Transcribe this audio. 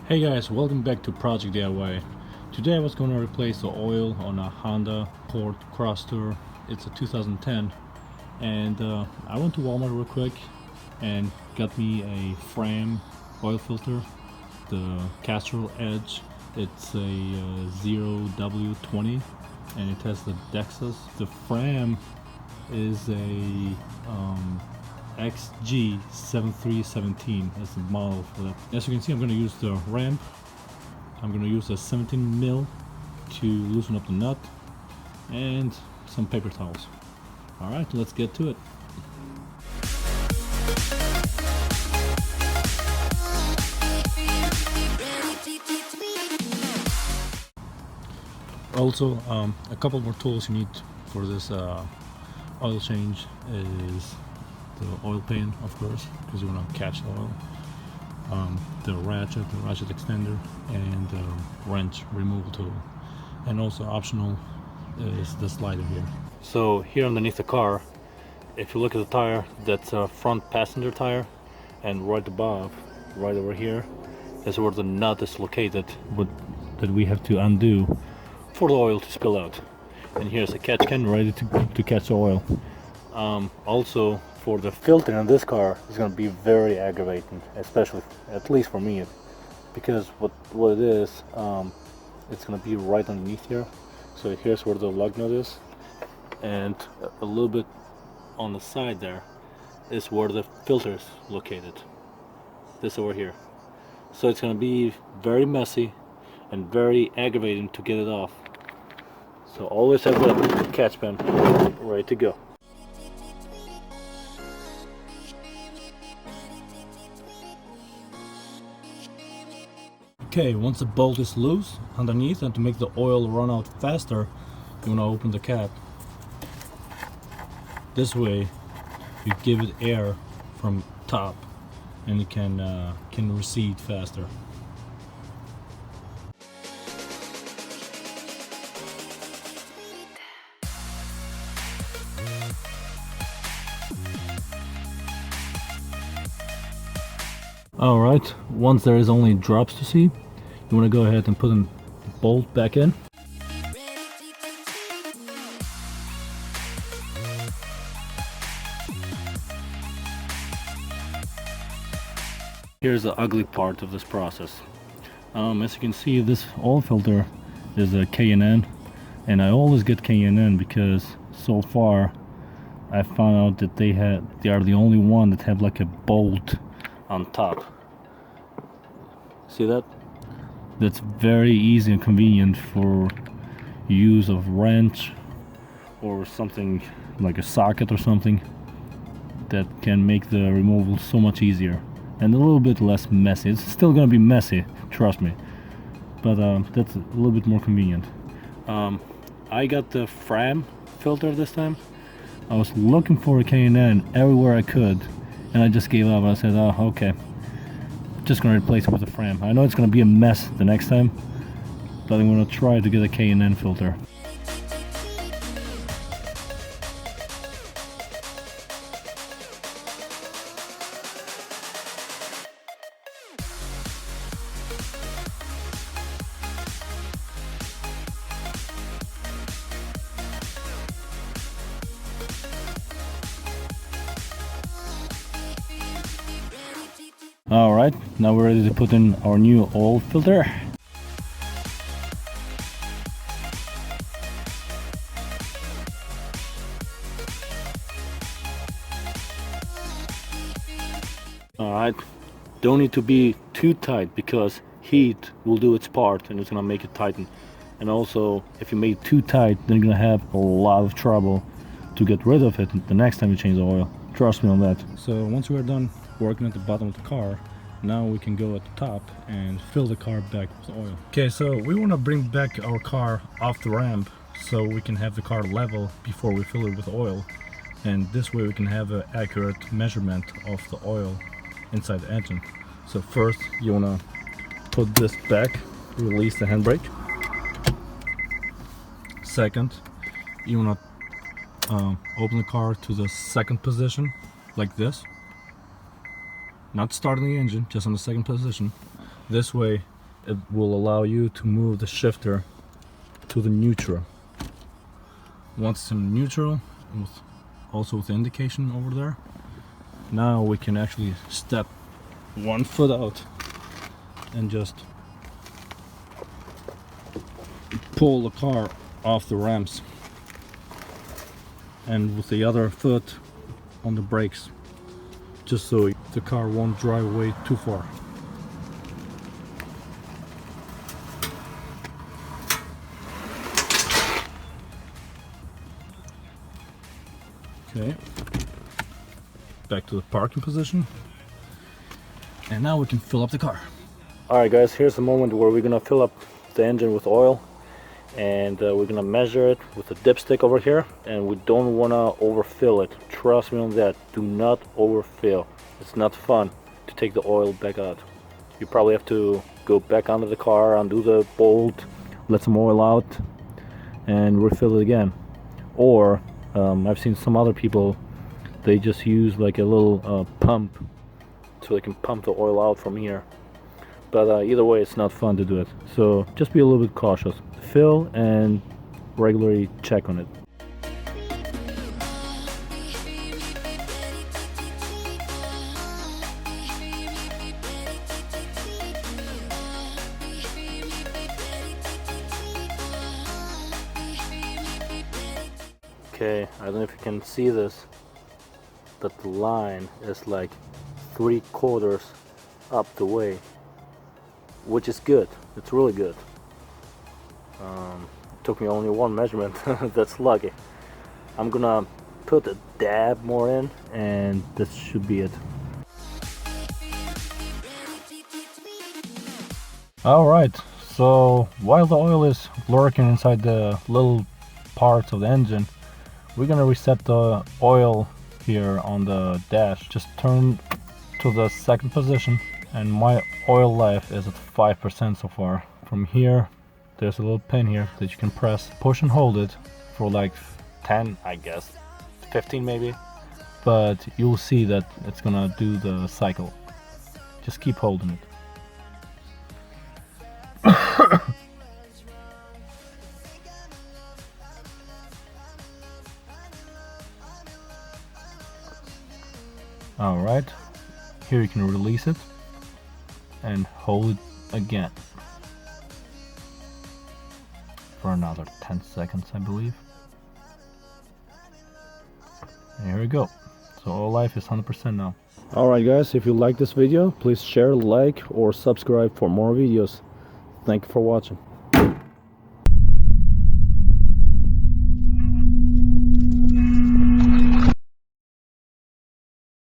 Hey guys, welcome back to Project DIY. Today I was going to replace the oil on a Honda Accord Crosstour. It's a 2010, and I went to Walmart real quick and got me a Fram oil filter, the Castrol Edge. It's a 0W20 and it has the Dexus. The Fram is a XG7317 as the model for that. As you can see, I'm going to use the ramp. I'm going to use a 17 mil to loosen up the nut and some paper towels. Alright, let's get to it. Also, a couple more tools you need for this oil change is the oil pan, of course, because you want to catch the oil, the ratchet extender, and the wrench removal tool. And also optional is the slider here. So here underneath the car, if you look at the tire, that's a front passenger tire, and right above, right over here, is where the nut is located that we have to undo for the oil to spill out. And here's a catch can ready to catch the oil. Also, for the filter in this car is going to be very aggravating, especially at least for me, because what it is, it's going to be right underneath here. So here's where the lug nut is, and a little bit on the side there is where the filter is located, this over here. So it's going to be very messy and very aggravating to get it off. So always have that catch pen ready to go. Okay, once the bolt is loose underneath, and to make the oil run out faster, you want to open the cap. This way you give it air from top and it can recede faster. Alright, once there is only drops to see, you want to go ahead and put the bolt back in. Here's the ugly part of this process. As you can see, this oil filter is a K&N, and I always get K&N because so far I found out that they are the only one that have like a bolt on top. See that? That's very easy and convenient for use of wrench or something like a socket or something that can make the removal so much easier and a little bit less messy. It's still gonna be messy, trust me, but that's a little bit more convenient. I got the Fram filter this time. I was looking for a K&N everywhere I could, and I just gave up. I said, oh, okay, just gonna replace it with a Fram. I know it's gonna be a mess the next time, but I'm gonna try to get a K&N filter. Alright, now we're ready to put in our new oil filter. Alright, don't need to be too tight because heat will do its part and it's gonna make it tighten. And also, if you make it too tight, then you're gonna have a lot of trouble to get rid of it the next time you change the oil. Trust me on that. So once we're done working at the bottom of the car, now we can go at the top and fill the car back with oil. Okay, so we want to bring back our car off the ramp so we can have the car level before we fill it with oil, and this way we can have an accurate measurement of the oil inside the engine. So first you want to put this back, release the handbrake. Second, you want to open the car to the second position like this. Not starting the engine, just on the second position. This way it will allow you to move the shifter to the neutral. Once it's in neutral, also with the indication over there, now we can actually step 1 foot out and just pull the car off the ramps, and with the other foot on the brakes, just so the car won't drive away too far. Okay, back to the parking position, and now we can fill up the car. Alright guys, here's the moment where we're gonna fill up the engine with oil, and we're gonna measure it with the dipstick over here, and we don't want to overfill it. Trust me on that, do not overfill. It's not fun to take the oil back out. You probably have to go back under the car, undo the bolt, let some oil out, and refill it again. Or I've seen some other people, they just use like a little pump so they can pump the oil out from here. But either way, it's not fun to do it, so just be a little bit cautious. Fill and regularly check on it. Okay, I don't know if you can see this, but the line is like 3/4 up the way, which is good. It's really good. Took me only one measurement. That's lucky. I'm gonna put a dab more in, and this should be it. Alright, so while the oil is lurking inside the little parts of the engine, we're gonna reset the oil here on the dash. Just turn to the second position, and my oil life is at 5% so far. From here, there's a little pin here that you can press, push and hold it for like 10, I guess, 15 maybe, but you'll see that it's gonna do the cycle. Just keep holding it. Alright, here you can release it and hold it again for another 10 seconds, I believe. And here we go. So oil life is 100% now. Alright guys, if you like this video, please share, like, or subscribe for more videos. Thank you for watching.